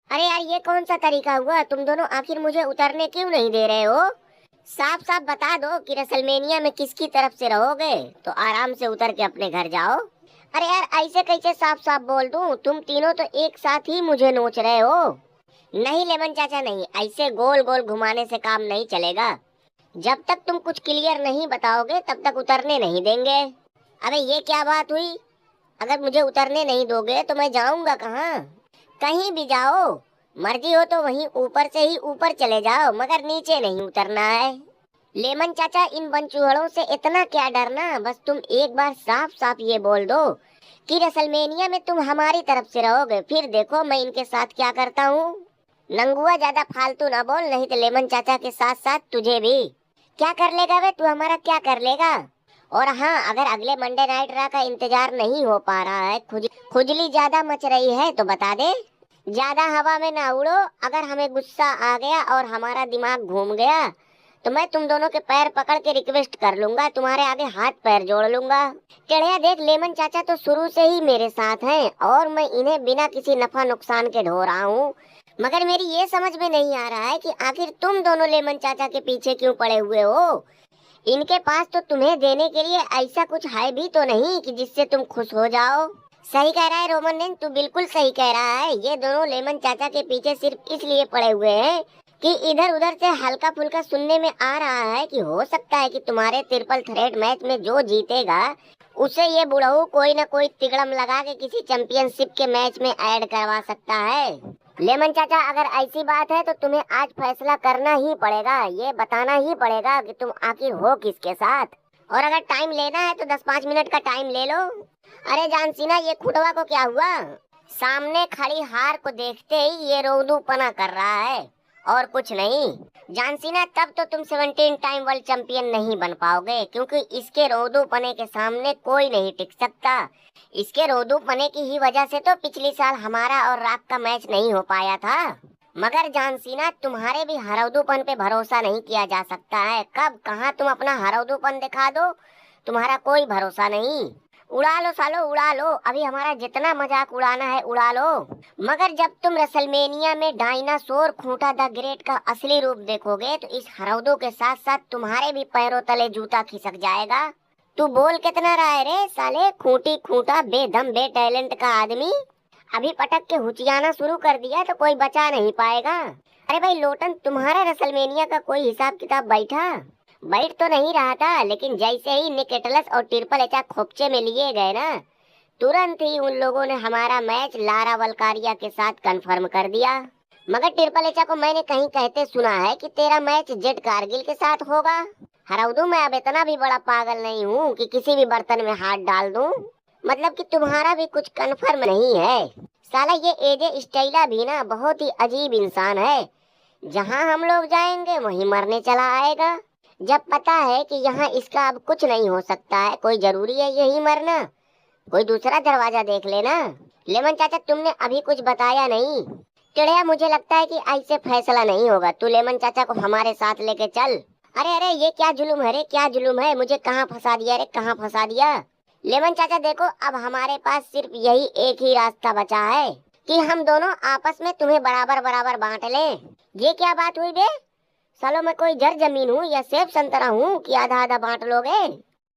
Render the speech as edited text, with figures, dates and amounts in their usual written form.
अरे यार, ये कौन सा तरीका हुआ? तुम दोनों आखिर मुझे उतरने क्यों नहीं दे रहे हो? साफ साफ बता दो कि रेसलमेनिया में किसकी तरफ से रहोगे, तो आराम से उतर के अपने घर जाओ। अरे यार, ऐसे कैसे साफ साफ बोल दूं? तुम तीनों तो एक साथ ही मुझे नोच रहे हो। नहीं लेमन चाचा, नहीं, ऐसे गोल गोल घुमाने से काम नहीं चलेगा। जब तक तुम कुछ क्लियर नहीं बताओगे तब तक उतरने नहीं देंगे। अबे ये क्या बात हुई? अगर मुझे उतरने नहीं दोगे तो मैं जाऊंगा कहाँ? कहीं भी जाओ, मर्जी हो तो वहीं ऊपर से ही ऊपर चले जाओ, मगर नीचे नहीं उतरना है। लेमन चाचा, इन बनचूहड़ों से इतना क्या डरना? बस तुम एक बार साफ साफ ये बोल दो कि रेसलमेनिया में तुम हमारी तरफ से रहोगे, फिर देखो मैं इनके साथ क्या करता हूँ। नंगुआ, ज्यादा फालतू ना बोल, नहीं तो लेमन चाचा के साथ साथ तुझे भी। क्या कर लेगा वे? तू हमारा क्या कर लेगा? और हाँ, अगर अगले मंडे नाइट रा का इंतजार नहीं हो पा रहा है, खुजली ज्यादा मच रही है तो बता दे। ज्यादा हवा में ना उड़ो। अगर हमें गुस्सा आ गया और हमारा दिमाग घूम गया तो मैं तुम दोनों के पैर पकड़ के रिक्वेस्ट कर लूंगा, तुम्हारे आगे हाथ पैर जोड़ लूंगा। टेढ़िया देख, लेमन चाचा तो शुरू से ही मेरे साथ हैं और मैं इन्हें बिना किसी नफा नुकसान के ढो रहा हूँ। मगर मेरी ये समझ में नहीं आ रहा है कि आखिर तुम दोनों लेमन चाचा के पीछे क्यों पड़े हुए हो? इनके पास तो तुम्हें देने के लिए ऐसा कुछ है भी तो नहीं कि जिससे तुम खुश हो जाओ। सही कह रहा है रोमन, तू बिल्कुल सही कह रहा है। ये दोनों लेमन चाचा के पीछे सिर्फ इसलिए पड़े हुए हैं कि इधर उधर से हल्का फुल्का सुनने में आ रहा है कि हो सकता है कि तुम्हारे ट्रिपल थ्रेट मैच में जो जीतेगा उसे ये बुढ़ऊ कोई न कोई तिगड़म लगा के किसी चैंपियनशिप के मैच में ऐड करवा सकता है। लेमन चाचा, अगर ऐसी बात है तो तुम्हें आज फैसला करना ही पड़ेगा, ये बताना ही पड़ेगा कि तुम आखिर हो किसके साथ। और अगर टाइम लेना है तो 10-5 मिनट का टाइम ले लो। अरे जानसीना, ये खुटवा को क्या हुआ? सामने खड़ी हार को देखते ही ये रोदूपना कर रहा है और कुछ नहीं। जानसीना, तब तो तुम 17 टाइम वर्ल्ड चैंपियन नहीं बन पाओगे, क्योंकि इसके रोदूपने के सामने कोई नहीं टिक सकता। इसके रोदूपने की ही वजह से तो पिछली साल हमारा और रात का मैच नहीं हो पाया था। मगर जानसीना, तुम्हारे भी हरौदूपन पे भरोसा नहीं किया जा सकता है। कब कहाँ तुम अपना हरौदूपन दिखा दो, तुम्हारा कोई भरोसा नहीं। उड़ा लो सालो, उड़ा लो, अभी हमारा जितना मजाक उड़ाना है उड़ा लो। मगर जब तुम रेसलमेनिया में डायनासोर खूंटा द ग्रेट का असली रूप देखोगे तो इस हरौदू के साथ साथ तुम्हारे भी पैरों तले जूता खिसक जाएगा। तू बोल कितना रहा है रे साले, खूंटी खूंटा बेदम बे टैलेंट का आदमी। अभी पटक के हुचियाना शुरू कर दिया तो कोई बचा नहीं पाएगा। अरे भाई लोटन, तुम्हारा रेसलमेनिया का कोई हिसाब किताब बैठ तो नहीं रहा था, लेकिन जैसे ही निक एटलस और ट्रिपल एच खोपचे में लिए गए ना, तुरंत ही उन लोगों ने हमारा मैच लारा वलकारिया के साथ कंफर्म कर दिया। मगर ट्रिपल एच को मैंने कहीं कहते सुना है कि तेरा मैच जेड कारगिल के साथ होगा। हराउदू, मैं अब इतना भी बड़ा पागल नहीं हूँ कि किसी भी बर्तन में हाथ डाल दूं। मतलब कि तुम्हारा भी कुछ कंफर्म नहीं है। साला ये एजे स्टाइला भी ना बहुत ही अजीब इंसान है। जहाँ हम लोग जाएंगे वहीं मरने चला आएगा। जब पता है कि यहाँ इसका अब कुछ नहीं हो सकता है, कोई जरूरी है यही मरना? कोई दूसरा दरवाजा देख लेना। लेमन चाचा, तुमने अभी कुछ बताया नहीं। टेढ़िया, मुझे लगता है कि ऐसे फैसला नहीं होगा। तू लेमन चाचा को हमारे साथ लेके चल। अरे अरे, ये क्या जुलूम है रे, क्या जुलूम है? मुझे कहाँ फंसा दिया रे, कहाँ फंसा दिया? लेमन चाचा देखो, अब हमारे पास सिर्फ यही एक ही रास्ता बचा है कि हम दोनों आपस में तुम्हें बराबर बराबर बांट लें। ये क्या बात हुई बे? सालो, मैं कोई जर जमीन हूँ या सेब संतरा हूँ कि आधा आधा बांट लोगे?